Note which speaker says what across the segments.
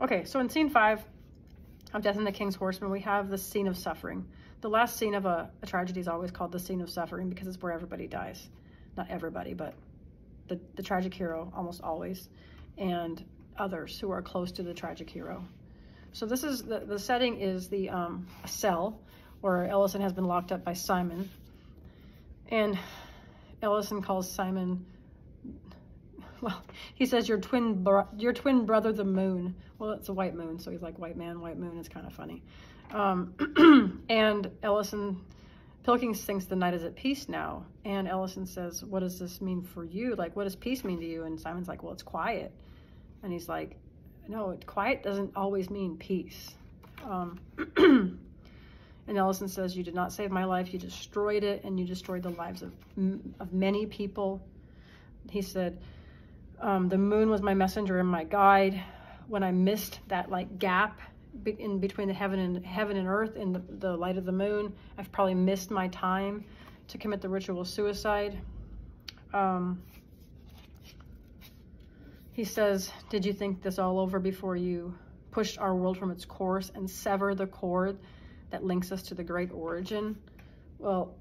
Speaker 1: Okay, so in scene 5 of Death and the King's Horseman, we have the scene of suffering. The last scene of a tragedy is always called the scene of suffering because it's where everybody dies. Not everybody, but the tragic hero almost always, and others who are close to the tragic hero. So this is, the setting is the cell where Ellison has been locked up by Simon. And Ellison calls Simon, well, he says, your twin brother, the moon. Well, it's a white moon, so he's like, white man, white moon. It's kind of funny. And Pilkings thinks the night is at peace now. And Ellison says, what does this mean for you? Like, what does peace mean to you? And Simon's like, well, it's quiet. And he's like, no, quiet doesn't always mean peace. And Ellison says, you did not save my life. You destroyed it, and you destroyed the lives of many people. He said, the moon was my messenger and my guide. When I missed that like gap in between the heaven and earth in the light of the moon, I've probably missed my time to commit the ritual suicide. He says, did you think this all over before you pushed our world from its course and sever the cord that links us to the great origin? Well,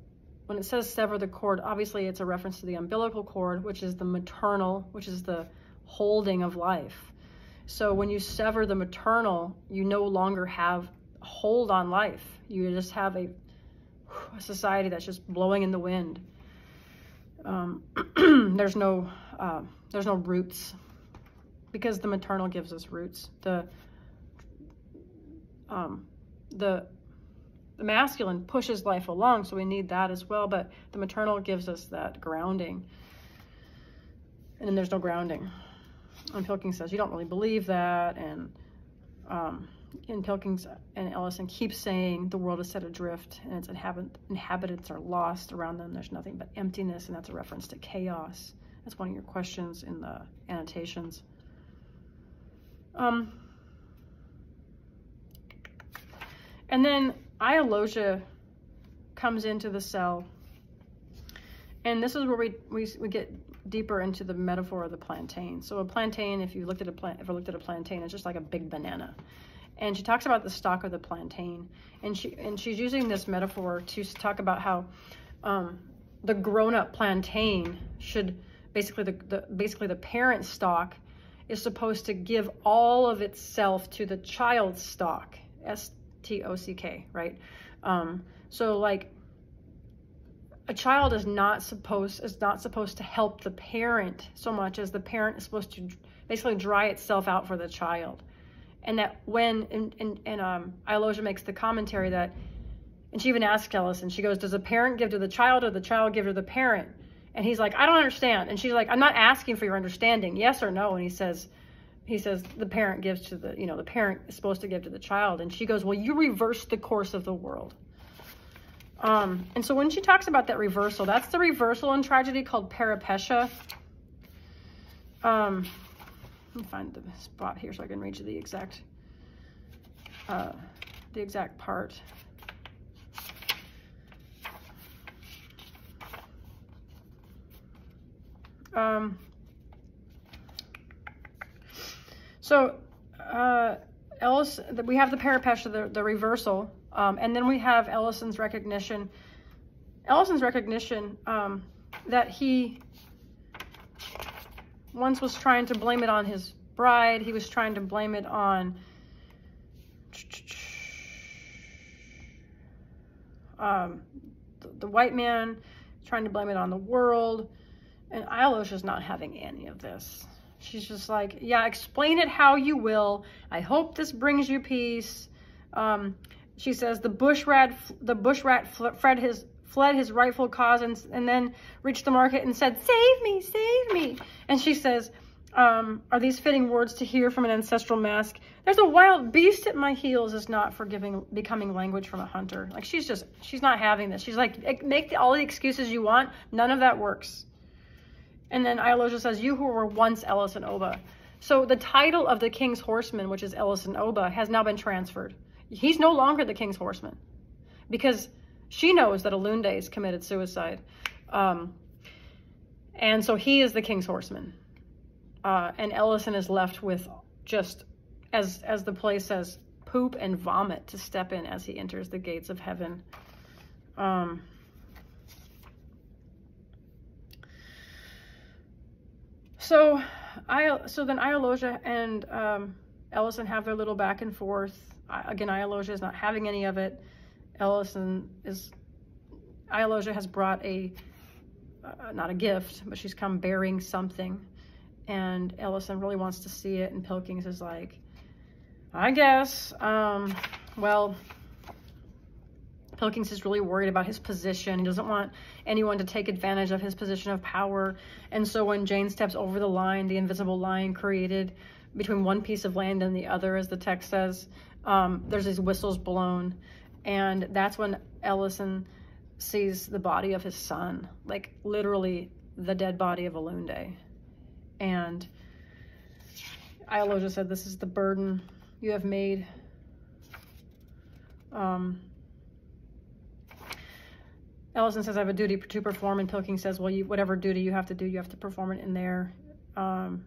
Speaker 1: when it says sever the cord, obviously it's a reference to the umbilical cord, which is the maternal, which is the holding of life. So when you sever the maternal, you no longer have a hold on life. You just have a society that's just blowing in the wind. There's no roots, because the maternal gives us roots. The masculine pushes life along, so we need that as well, but the maternal gives us that grounding. And then there's no grounding. And Pilkings says, you don't really believe that. And Pilkings and Ellison keep saying the world is set adrift and its inhabitants are lost around them. There's nothing but emptiness, and that's a reference to chaos. That's one of your questions in the annotations. And then Iologia comes into the cell, and this is where we get deeper into the metaphor of the plantain. So a plantain, if you ever looked at a plantain, it's just like a big banana. And she talks about the stalk of the plantain, and she's using this metaphor to talk about how the grown-up plantain should basically the parent stalk is supposed to give all of itself to the child stalk, S-T-O-C-K, right? So like a child is not supposed to help the parent so much as the parent is supposed to basically dry itself out for the child. And that when Iologia makes the commentary that, and she even asks Ellison, she goes, does the parent give to the child or the child give to the parent? And he's like, I don't understand. And she's like, I'm not asking for your understanding, yes or no. And he says the parent gives to the parent is supposed to give to the child. And she goes, well, you reverse the course of the world. And so when she talks about that reversal, that's the reversal in tragedy called peripetia. Let me find the spot here so I can read you the exact part. We have the peripetia, the reversal, and then we have Ellison's recognition. That he once was trying to blame it on his bride. He was trying to blame it on the white man, trying to blame it on the world. And Iolocia's not having any of this. She's just like, yeah, explain it how you will. I hope this brings you peace. She says the bush rat fled his rightful cause and then reached the market and said, save me, save me. And she says, are these fitting words to hear from an ancestral mask? There's a wild beast at my heels is not becoming language from a hunter. Like she's not having this. She's like, make all the excuses you want. None of that works. And then Iologia says, you who were once Ellison Oba. So the title of the King's Horseman, which is Ellison Oba, has now been transferred. He's no longer the King's Horseman because she knows that Alunde's committed suicide. And so he is the King's Horseman. And Ellison is left with just as the play says, poop and vomit to step in as he enters the gates of heaven. So then Iologia and Ellison have their little back and forth. Again, Iologia is not having any of it. Iologia has brought not a gift, but she's come bearing something. And Ellison really wants to see it. And Pilkings is like, I guess, well, Pilkings is really worried about his position. He doesn't want anyone to take advantage of his position of power. And so when Jane steps over the line, the invisible line created between one piece of land and the other, as the text says, there's these whistles blown. And that's when Ellison sees the body of his son, like literally the dead body of Olunde. And Iologia said, this is the burden you have made. Ellison says, I have a duty to perform, and Pilkings says, well, whatever duty you have to do, you have to perform it in there. The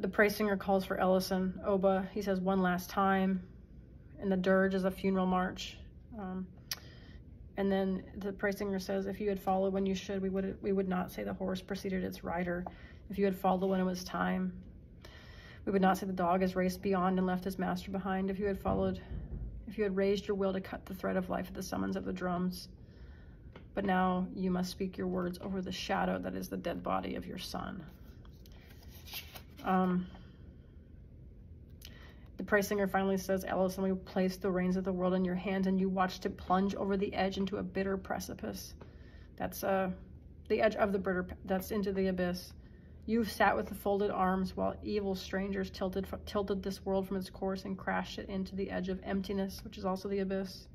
Speaker 1: praise singer calls for Ellison, Oba. He says, one last time. And the dirge is a funeral march. And then the praise singer says, if you had followed when you should, we would not say the horse preceded its rider. If you had followed when it was time, we would not say the dog has raced beyond and left his master behind. If you had raised your will to cut the thread of life at the summons of the drums. But now you must speak your words over the shadow that is the dead body of your son. The praise singer finally says, Ellison, we placed the reins of the world in your hands, and you watched it plunge over the edge into a bitter precipice. That's the edge of the bitter, that's into the abyss. You've sat with the folded arms while evil strangers tilted this world from its course and crashed it into the edge of emptiness, which is also the abyss.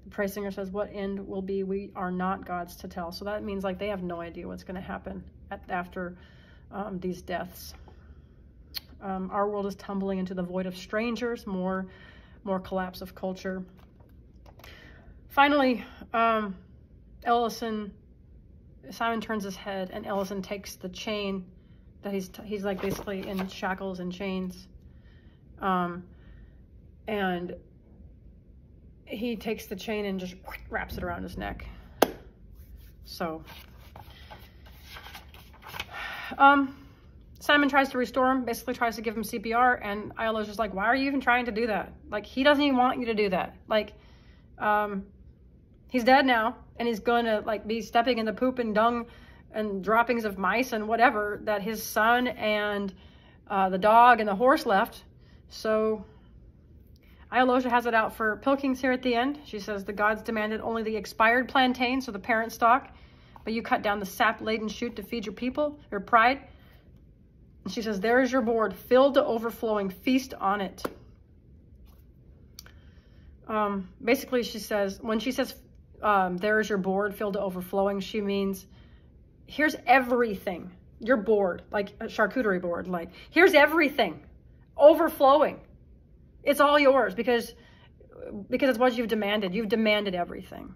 Speaker 1: The praise singer says, what end will be, we are not gods to tell. So that means like they have no idea what's going to happen after these deaths. Our world is tumbling into the void of strangers, more collapse of culture. Finally, Simon turns his head, and Ellison takes the chain that he's like basically in shackles and chains. And he takes the chain and just wraps it around his neck. So, Simon tries to restore him, basically tries to give him CPR, and Iologia's just like, why are you even trying to do that? Like, he doesn't even want you to do that. Like, he's dead now, and he's going to, like, be stepping in the poop and dung and droppings of mice and whatever that his son and the dog and the horse left. So Iologia has it out for Pilkings here at the end. She says, the gods demanded only the expired plantain, so the parent stock, but you cut down the sap-laden shoot to feed your people, your pride. And she says, there is your board, filled to overflowing, feast on it. Basically, she says, when she says, there is your board, filled to overflowing, she means, here's everything. Your board, like a charcuterie board, like, here's everything, overflowing. It's all yours because it's what you've demanded. You've demanded everything.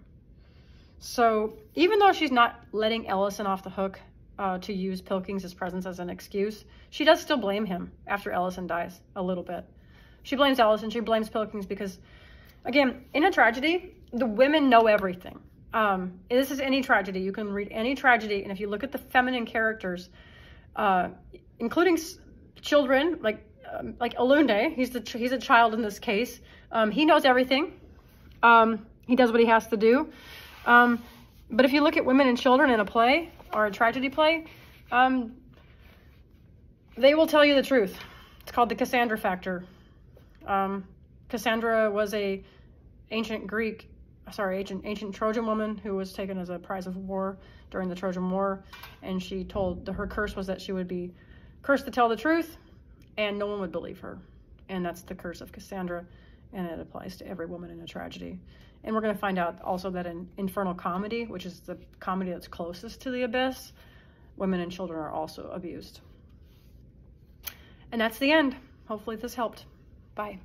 Speaker 1: So even though she's not letting Ellison off the hook to use Pilkings' presence as an excuse, she does still blame him after Ellison dies a little bit. She blames Ellison. She blames Pilkings because, again, in a tragedy, the women know everything. This is any tragedy. You can read any tragedy, and if you look at the feminine characters, including children, like Olunde, he's a child in this case. He knows everything. He does what he has to do. But if you look at women and children in a play or a tragedy play, they will tell you the truth. It's called the Cassandra factor. Cassandra was a ancient Trojan woman who was taken as a prize of war during the Trojan War, and she told her curse was that she would be cursed to tell the truth, and no one would believe her. And that's the curse of Cassandra, and it applies to every woman in a tragedy. And we're going to find out also that in Infernal Comedy, which is the comedy that's closest to the abyss, women and children are also abused. And that's the end. Hopefully this helped. Bye.